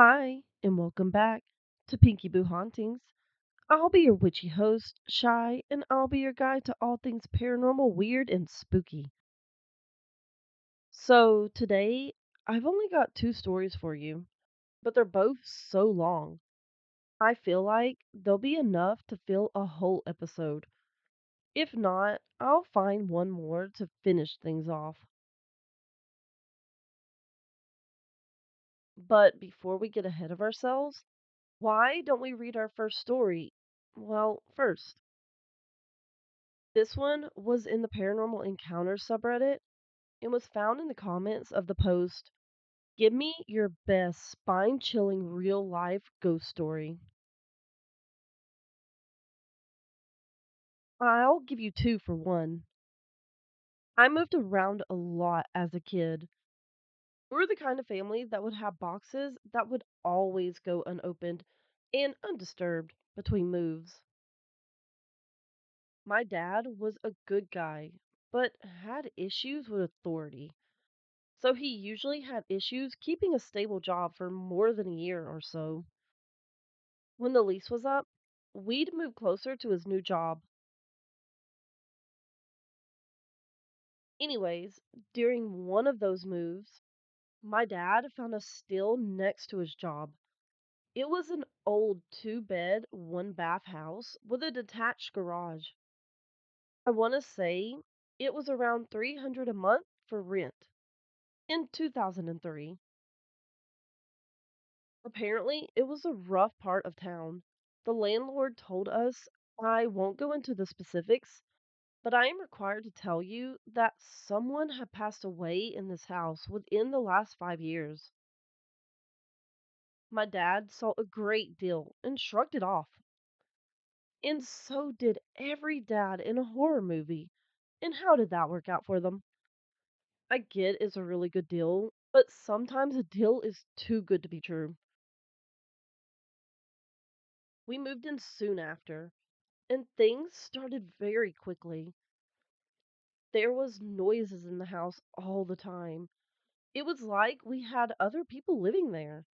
Hi, and welcome back to Pinky Boo Hauntings. I'll be your witchy host, Shy, and I'll be your guide to all things paranormal, weird, and spooky. So, today, I've only got two stories for you, but they're both so long. I feel like they'll be enough to fill a whole episode. If not, I'll find one more to finish things off. But before we get ahead of ourselves, why don't we read our first story? Well, first, this one was in the Paranormal Encounters subreddit and was found in the comments of the post, "Give me your best spine chilling real life ghost story." I'll give you two for one. I moved around a lot as a kid. We were the kind of family that would have boxes that would always go unopened and undisturbed between moves. My dad was a good guy, but had issues with authority. So he usually had issues keeping a stable job for more than a year or so. When the lease was up, we'd move closer to his new job. Anyways, during one of those moves, my dad found a still next to his job. It was an old two bed, one bath house with a detached garage. I want to say it was around 300 a month for rent in 2003. Apparently, it was a rough part of town. The landlord told us, I won't go into the specifics, but I am required to tell you that someone had passed away in this house within the last 5 years. My dad saw a great deal and shrugged it off. And so did every dad in a horror movie. And how did that work out for them? I get it's a really good deal, but sometimes a deal is too good to be true. We moved in soon after, and things started very quickly. There was noises in the house all the time. It was like we had other people living there.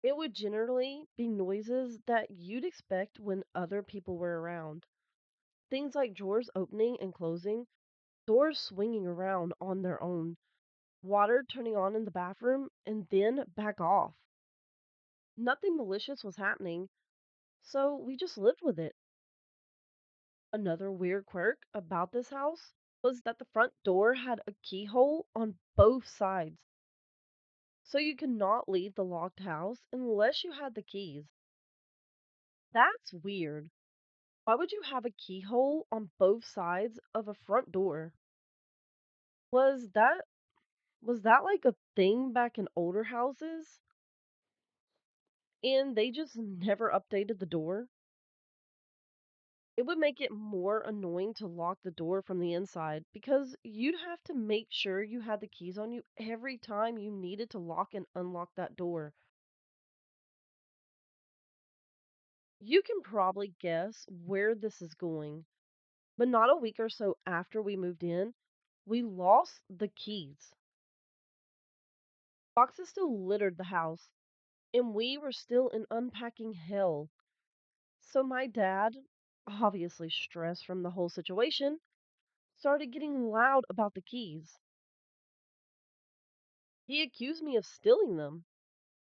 It would generally be noises that you'd expect when other people were around. Things like drawers opening and closing, doors swinging around on their own, water turning on in the bathroom and then back off. Nothing malicious was happening, so we just lived with it. Another weird quirk about this house was that the front door had a keyhole on both sides, so you could not leave the locked house unless you had the keys. That's weird. Why would you have a keyhole on both sides of a front door? Was that was that like a thing back in older houses and they just never updated the door? It would make it more annoying to lock the door from the inside because you'd have to make sure you had the keys on you every time you needed to lock and unlock that door. You can probably guess where this is going, but not a week or so after we moved in, we lost the keys. Boxes still littered the house, and we were still in unpacking hell. So my dad, obviously stressed from the whole situation, started getting loud about the keys. He accused me of stealing them.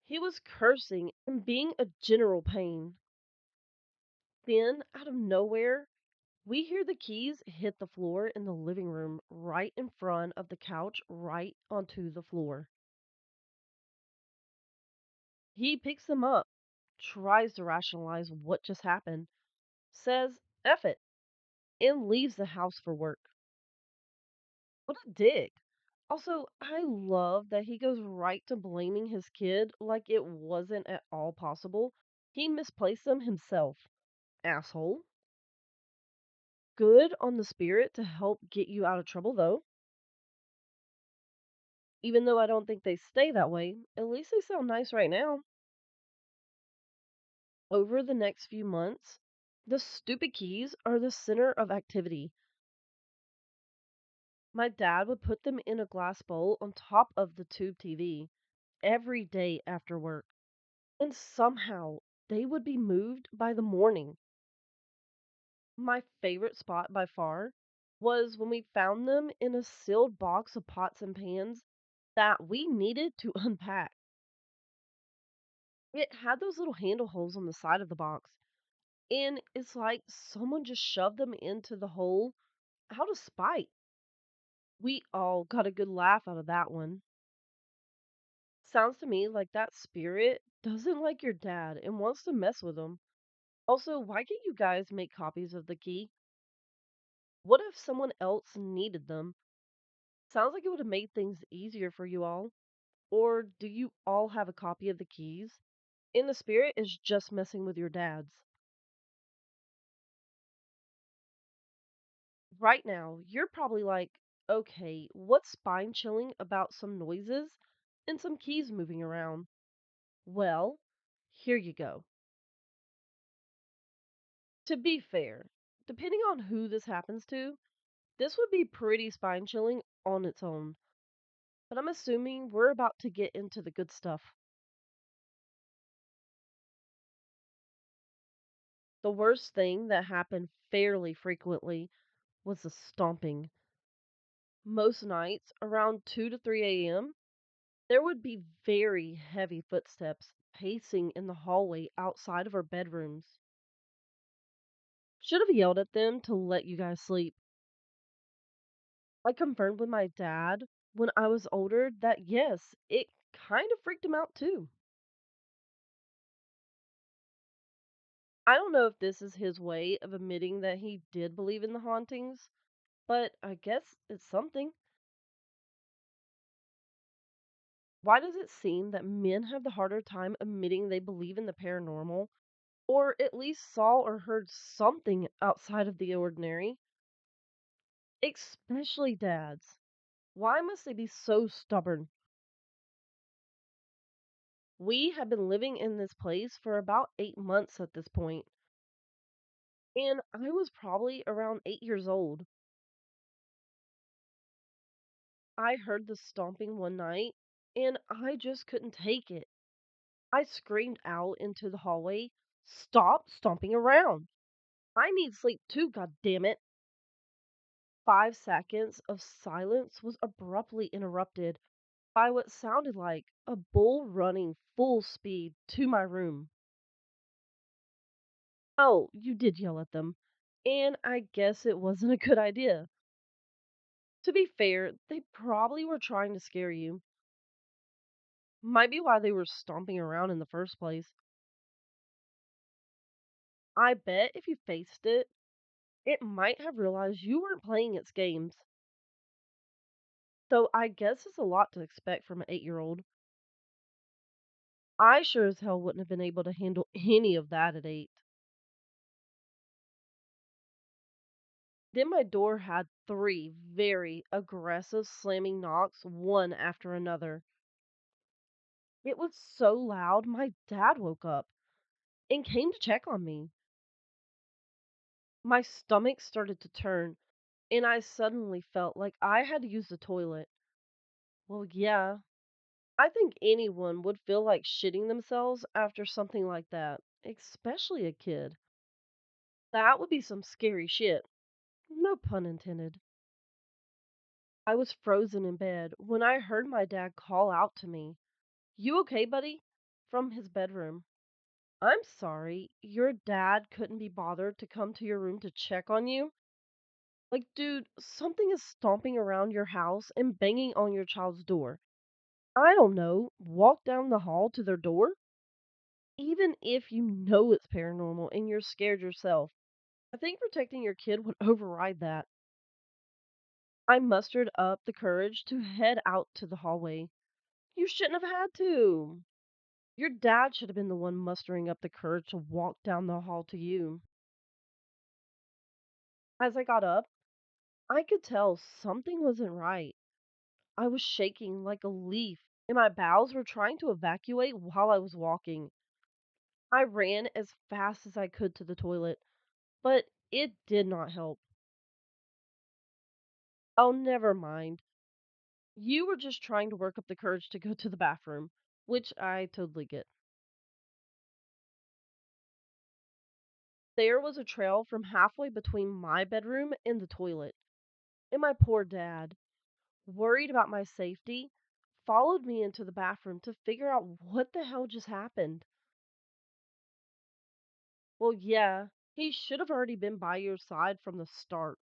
He was cursing and being a general pain. Then, out of nowhere, we hear the keys hit the floor in the living room right in front of the couch, right onto the floor. He picks them up, tries to rationalize what just happened, says, F it, and leaves the house for work. What a dick. Also, I love that he goes right to blaming his kid like it wasn't at all possible. He misplaced them himself. Asshole. Good on the spirit to help get you out of trouble, though. Even though I don't think they stay that way, at least they sound nice right now. Over the next few months, the stupid keys are the center of activity. My dad would put them in a glass bowl on top of the tube TV, every day after work, and somehow they would be moved by the morning. My favorite spot by far was when we found them in a sealed box of pots and pans that we needed to unpack. It had those little handle holes on the side of the box, and it's like someone just shoved them into the hole out of spite. We all got a good laugh out of that one. Sounds to me like that spirit doesn't like your dad and wants to mess with him. Also, why can't you guys make copies of the key? What if someone else needed them? Sounds like it would have made things easier for you all. Or do you all have a copy of the keys? And the spirit is just messing with your dads. Right now, you're probably like, okay, what's spine chilling about some noises and some keys moving around? Well, here you go. To be fair, depending on who this happens to, this would be pretty spine chilling on its own. But I'm assuming we're about to get into the good stuff. The worst thing that happened fairly frequently was the stomping. Most nights, around 2 to 3 a.m., there would be very heavy footsteps pacing in the hallway outside of our bedrooms. Should have yelled at them to let you guys sleep. I confirmed with my dad when I was older that yes, it kind of freaked him out too. I don't know if this is his way of admitting that he did believe in the hauntings, but I guess it's something. Why does it seem that men have the harder time admitting they believe in the paranormal, or at least saw or heard something outside of the ordinary? Especially dads. Why must they be so stubborn? We have been living in this place for about 8 months at this point, and I was probably around 8 years old. I heard the stomping one night, and I just couldn't take it. I screamed out into the hallway, "Stop stomping around! I need sleep too, god damn it!" 5 seconds of silence was abruptly interrupted by what sounded like a bull running full speed to my room. Oh, you did yell at them, and I guess it wasn't a good idea. To be fair, they probably were trying to scare you. Might be why they were stomping around in the first place. I bet if you faced it, it might have realized you weren't playing its games. Though I guess it's a lot to expect from an 8-year-old. I sure as hell wouldn't have been able to handle any of that at 8. Then my door had 3 very aggressive slamming knocks, one after another. It was so loud, my dad woke up and came to check on me. My stomach started to turn, and I suddenly felt like I had to use the toilet. Well, yeah, I think anyone would feel like shitting themselves after something like that, especially a kid. That would be some scary shit. No pun intended. I was frozen in bed when I heard my dad call out to me, "You okay, buddy?" from his bedroom. I'm sorry, your dad couldn't be bothered to come to your room to check on you? Like, dude, something is stomping around your house and banging on your child's door. I don't know, walk down the hall to their door? Even if you know it's paranormal and you're scared yourself, I think protecting your kid would override that. I mustered up the courage to head out to the hallway. You shouldn't have had to. Your dad should have been the one mustering up the courage to walk down the hall to you. As I got up, I could tell something wasn't right. I was shaking like a leaf, and my bowels were trying to evacuate while I was walking. I ran as fast as I could to the toilet, but it did not help. Oh, never mind. You were just trying to work up the courage to go to the bathroom. which I totally get. There was a trail from halfway between my bedroom and the toilet, and my poor dad, worried about my safety, followed me into the bathroom to figure out what the hell just happened. Well, yeah, he should have already been by your side from the start.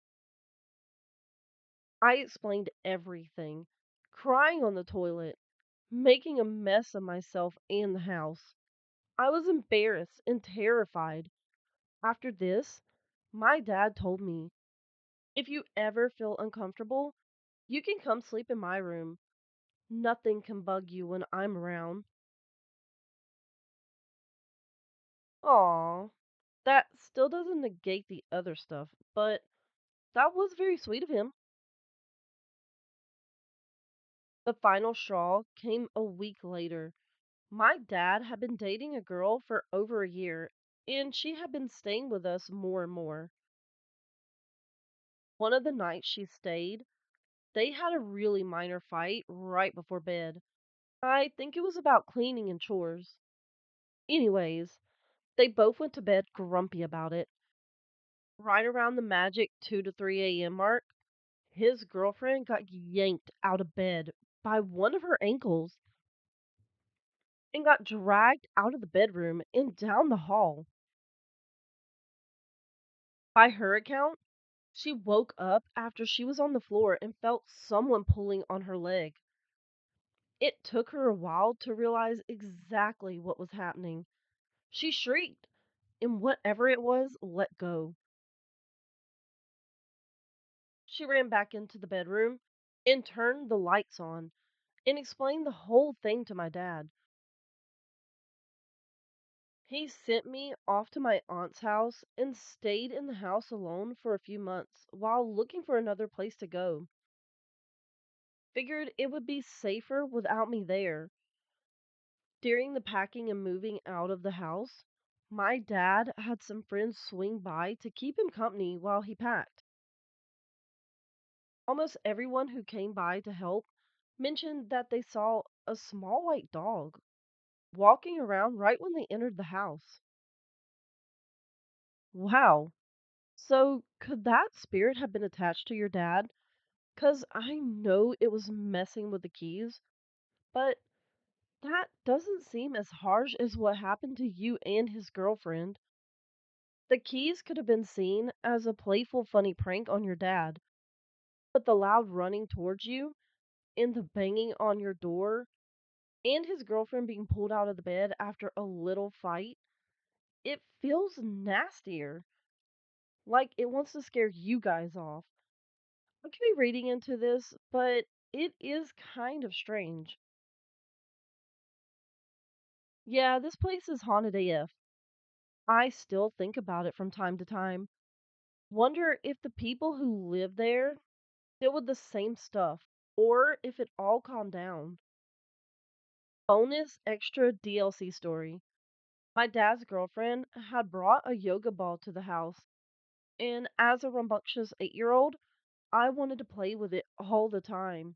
I explained everything, crying on the toilet, making a mess of myself and the house. I was embarrassed and terrified. After this, my dad told me, if you ever feel uncomfortable, you can come sleep in my room. Nothing can bug you when I'm around. Aw, that still doesn't negate the other stuff, but that was very sweet of him. The final straw came a week later. My dad had been dating a girl for over a year, and she had been staying with us more and more. One of the nights she stayed, they had a really minor fight right before bed. I think it was about cleaning and chores. Anyways, they both went to bed grumpy about it. Right around the magic 2 to 3 a.m. mark, his girlfriend got yanked out of bed by one of her ankles and got dragged out of the bedroom and down the hall. By her account, she woke up after she was on the floor and felt someone pulling on her leg. It took her a while to realize exactly what was happening. She shrieked, and whatever it was let go. She ran back into the bedroom and turned the lights on and explained the whole thing to my dad. He sent me off to my aunt's house and stayed in the house alone for a few months while looking for another place to go. Figured it would be safer without me there. During the packing and moving out of the house, my dad had some friends swing by to keep him company while he packed. Almost everyone who came by to help mentioned that they saw a small white dog walking around right when they entered the house. Wow. So, could that spirit have been attached to your dad? 'Cause I know it was messing with the keys, but that doesn't seem as harsh as what happened to you and his girlfriend. The keys could have been seen as a playful, funny prank on your dad, but the loud running towards you and the banging on your door and his girlfriend being pulled out of the bed after a little fight, it feels nastier. Like it wants to scare you guys off. I could be reading into this, but it is kind of strange. Yeah, this place is haunted AF. I still think about it from time to time. Wonder if the people who live there deal with the same stuff, or if it all calmed down. Bonus extra DLC story. My dad's girlfriend had brought a yoga ball to the house, and as a rambunctious 8-year-old, I wanted to play with it all the time.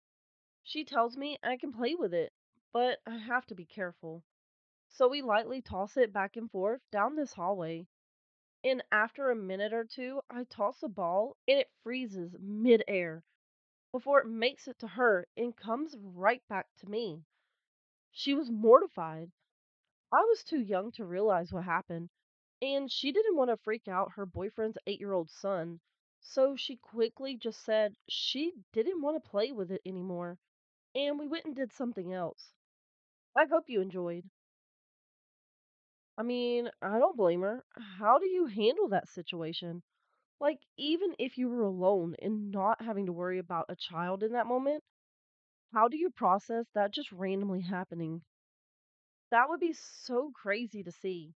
She tells me I can play with it, but I have to be careful. So we lightly toss it back and forth down this hallway. And after a minute or two, I toss the ball and it freezes midair before it makes it to her and comes right back to me. She was mortified. I was too young to realize what happened, and she didn't want to freak out her boyfriend's 8-year-old son. So she quickly just said she didn't want to play with it anymore, and we went and did something else. I hope you enjoyed. I mean, I don't blame her. How do you handle that situation? Like, even if you were alone and not having to worry about a child in that moment, how do you process that just randomly happening? That would be so crazy to see.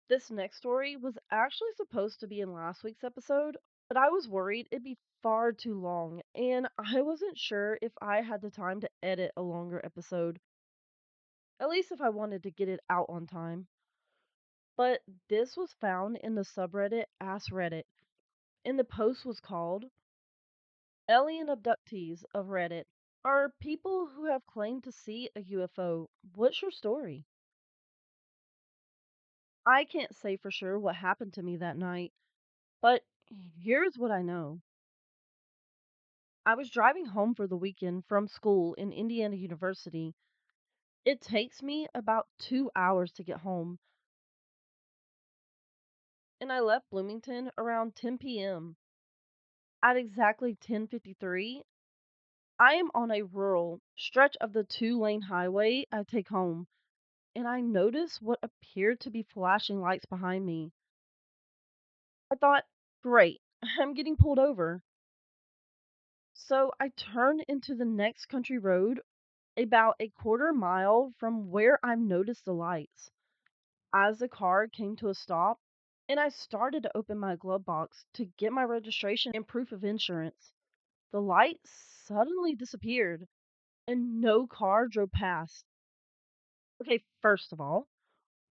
This next story was actually supposed to be in last week's episode, but I was worried it'd be far too long, and I wasn't sure if I had the time to edit a longer episode, at least if I wanted to get it out on time. But this was found in the subreddit Ask Reddit, and the post was called Alien Abductees of Reddit. are people who have claimed to see a UFO. What's your story? I can't say for sure what happened to me that night, but here's what I know. I was driving home for the weekend from school in Indiana University. It takes me about 2 hours to get home, and I left Bloomington around 10 p.m. At exactly 10:53, I am on a rural stretch of the two-lane highway I take home, and I notice what appeared to be flashing lights behind me. I thought, great, I'm getting pulled over. So I turned into the next country road about a quarter mile from where I noticed the lights. As the car came to a stop, and I started to open my glove box to get my registration and proof of insurance, the light suddenly disappeared and no car drove past. Okay, first of all,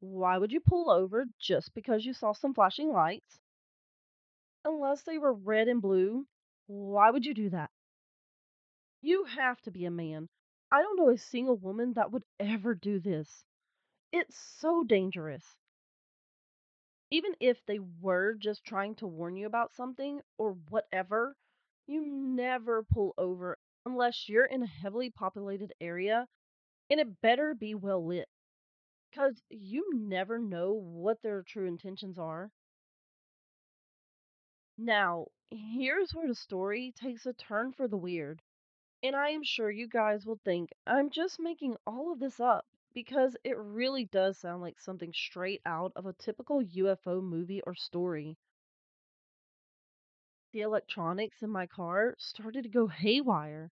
why would you pull over just because you saw some flashing lights? Unless they were red and blue, why would you do that? You have to be a man. I don't know a single woman that would ever do this. It's so dangerous. Even if they were just trying to warn you about something or whatever, you never pull over unless you're in a heavily populated area, and it better be well lit because you never know what their true intentions are. Now, here's where the story takes a turn for the weird. And I am sure you guys will think I'm just making all of this up because it really does sound like something straight out of a typical UFO movie or story. The electronics in my car started to go haywire.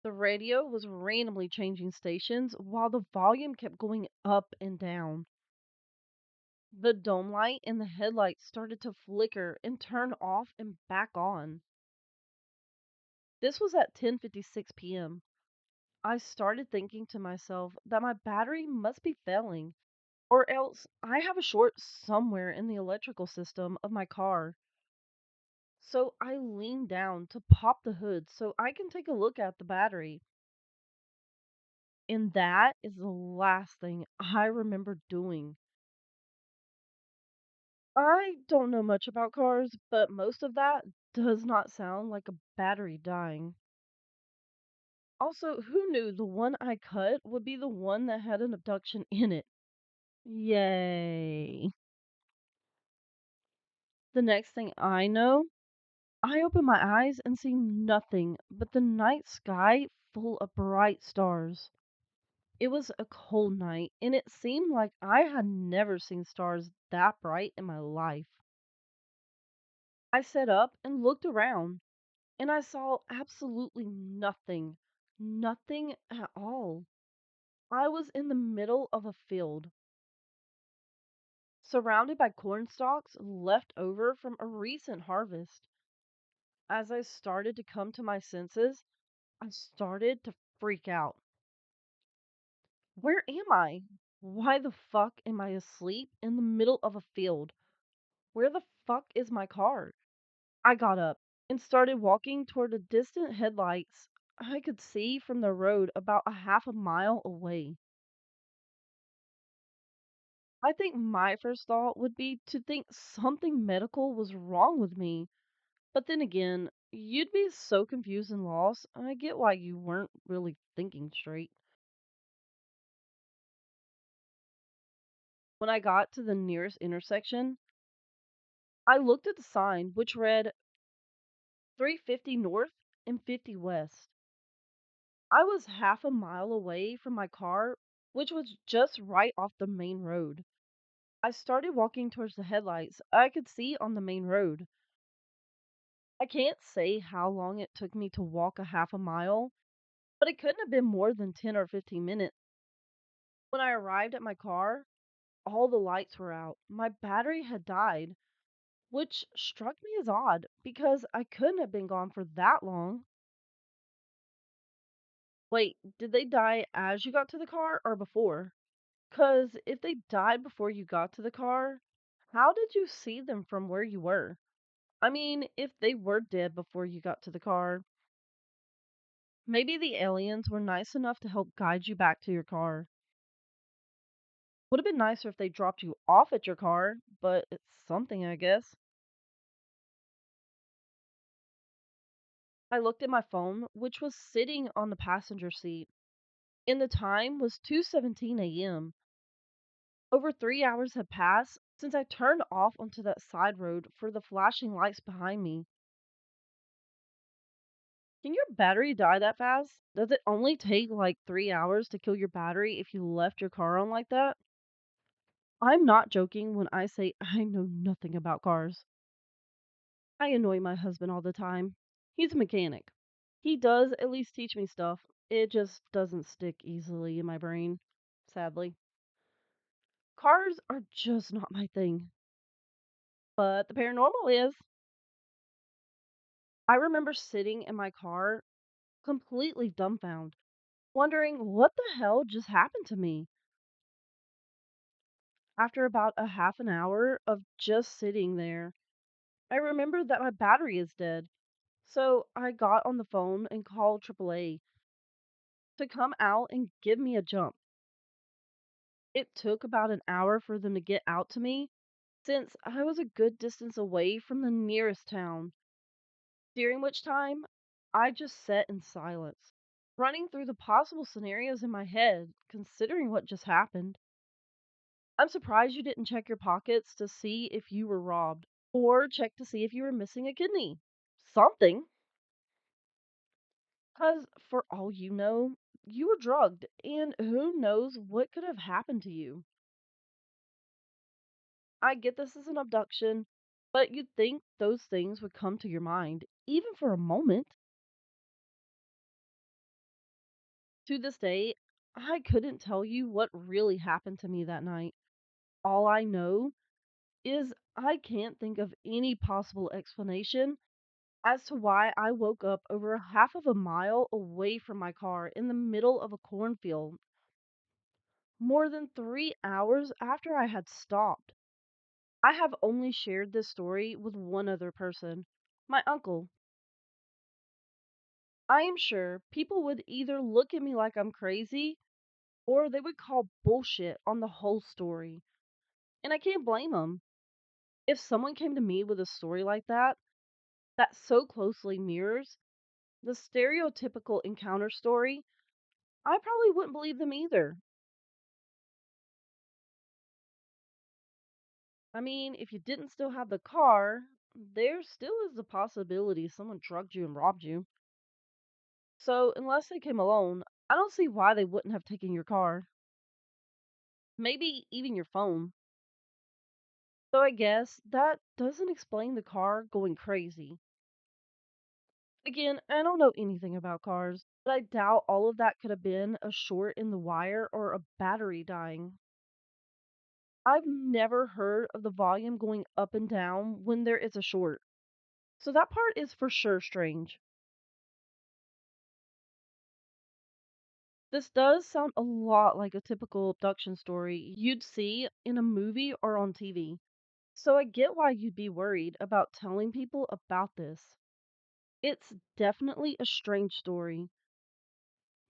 The radio was randomly changing stations while the volume kept going up and down. The dome light in the headlights started to flicker and turn off and back on. This was at 10:56 p.m. I started thinking to myself that my battery must be failing, or else I have a short somewhere in the electrical system of my car. So I leaned down to pop the hood so I can take a look at the battery. And that is the last thing I remember doing. I don't know much about cars, but most of that does not sound like a battery dying. Also, who knew the one I cut would be the one that had an abduction in it? Yay. The next thing I know, I open my eyes and see nothing but the night sky full of bright stars. It was a cold night, and it seemed like I had never seen stars that bright in my life. I sat up and looked around, and I saw absolutely nothing. Nothing at all. I was in the middle of a field, surrounded by corn stalks left over from a recent harvest. As I started to come to my senses, I started to freak out. Where am I? Why the fuck am I asleep in the middle of a field? Where the fuck is my car? I got up and started walking toward the distant headlights I could see from the road about a half a mile away. I think my first thought would be to think something medical was wrong with me. But then again, you'd be so confused and lost. I get why you weren't really thinking straight. When I got to the nearest intersection, I looked at the sign, which read 350 North and 50 West. I was half a mile away from my car, which was just right off the main road. I started walking towards the headlights I could see on the main road. I can't say how long it took me to walk a half a mile, but it couldn't have been more than 10 or 15 minutes. When I arrived at my car, all the lights were out. My battery had died, which struck me as odd because I couldn't have been gone for that long. Wait, did they die as you got to the car or before? 'Cause if they died before you got to the car, how did you see them from where you were? I mean, if they were dead before you got to the car. Maybe the aliens were nice enough to help guide you back to your car. Would have been nicer if they dropped you off at your car, but it's something, I guess. I looked at my phone, which was sitting on the passenger seat, and the time was 2:17 a.m. Over 3 hours had passed since I turned off onto that side road for the flashing lights behind me. Can your battery die that fast? Does it only take like 3 hours to kill your battery if you left your car on like that? I'm not joking when I say I know nothing about cars. I annoy my husband all the time. He's a mechanic. He does at least teach me stuff. It just doesn't stick easily in my brain, sadly. Cars are just not my thing. But the paranormal is. I remember sitting in my car completely dumbfounded, wondering what the hell just happened to me. After about a half an hour of just sitting there, I remembered that my battery is dead. So I got on the phone and called AAA to come out and give me a jump. It took about an hour for them to get out to me since I was a good distance away from the nearest town, during which time I just sat in silence, running through the possible scenarios in my head, considering what just happened. I'm surprised you didn't check your pockets to see if you were robbed, or check to see if you were missing a kidney. Something. Because, for all you know, you were drugged, and who knows what could have happened to you. I get this is an abduction, but you'd think those things would come to your mind, even for a moment. To this day, I couldn't tell you what really happened to me that night. All I know is I can't think of any possible explanation as to why I woke up over half of a mile away from my car in the middle of a cornfield more than 3 hours after I had stopped. I have only shared this story with one other person, my uncle. I am sure people would either look at me like I'm crazy or they would call bullshit on the whole story. And I can't blame them. If someone came to me with a story like that, that so closely mirrors the stereotypical encounter story, I probably wouldn't believe them either. I mean, if you didn't still have the car, there still is the possibility someone drugged you and robbed you. So, unless they came alone, I don't see why they wouldn't have taken your car. Maybe even your phone. So, I guess that doesn't explain the car going crazy. Again, I don't know anything about cars, but I doubt all of that could have been a short in the wire or a battery dying. I've never heard of the volume going up and down when there is a short. So that part is for sure strange. This does sound a lot like a typical abduction story you'd see in a movie or on TV. So I get why you'd be worried about telling people about this. It's definitely a strange story.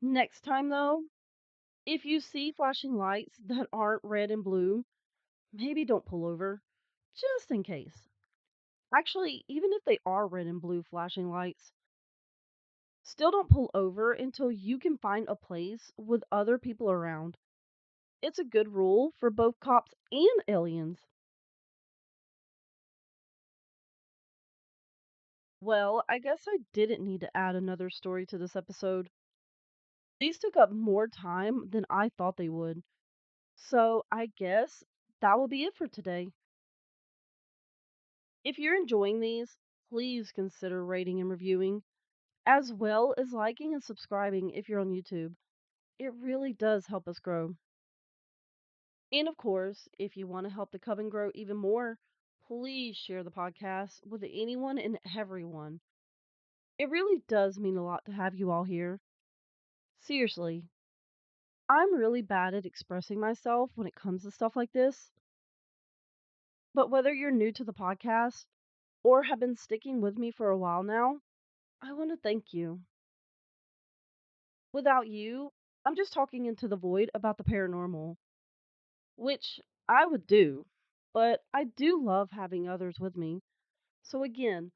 Next time, though, if you see flashing lights that aren't red and blue, maybe don't pull over, just in case. Actually, even if they are red and blue flashing lights, still don't pull over until you can find a place with other people around. It's a good rule for both cops and aliens. Well, I guess I didn't need to add another story to this episode. These took up more time than I thought they would. So I guess that will be it for today. If you're enjoying these, please consider rating and reviewing, as well as liking and subscribing if you're on YouTube. It really does help us grow. And of course, if you want to help the coven grow even more, please share the podcast with anyone and everyone. It really does mean a lot to have you all here. Seriously, I'm really bad at expressing myself when it comes to stuff like this. But whether you're new to the podcast or have been sticking with me for a while now, I want to thank you. Without you, I'm just talking into the void about the paranormal, which I would do, but I do love having others with me. So, again,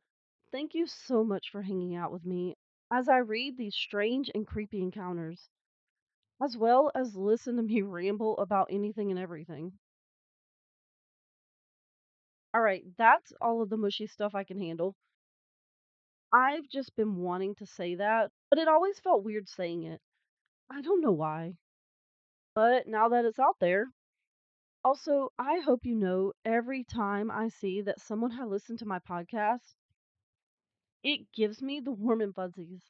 thank you so much for hanging out with me as I read these strange and creepy encounters, as well as listen to me ramble about anything and everything. All right, that's all of the mushy stuff I can handle. I've just been wanting to say that, but it always felt weird saying it. I don't know why. But now that it's out there, also, I hope you know every time I see that someone had listened to my podcast, it gives me the warm and fuzzies.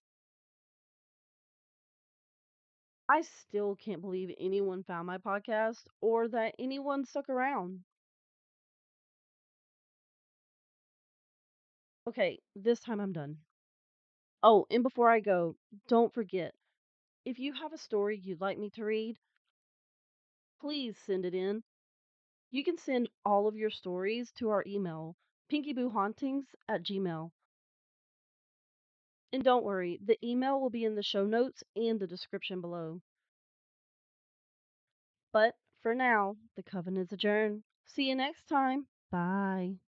I still can't believe anyone found my podcast or that anyone stuck around. Okay, this time I'm done. Oh, and before I go, don't forget, if you have a story you'd like me to read, please send it in. You can send all of your stories to our email, pinkyboohauntings@gmail. And don't worry, the email will be in the show notes and the description below. But for now, the coven is adjourned. See you next time. Bye.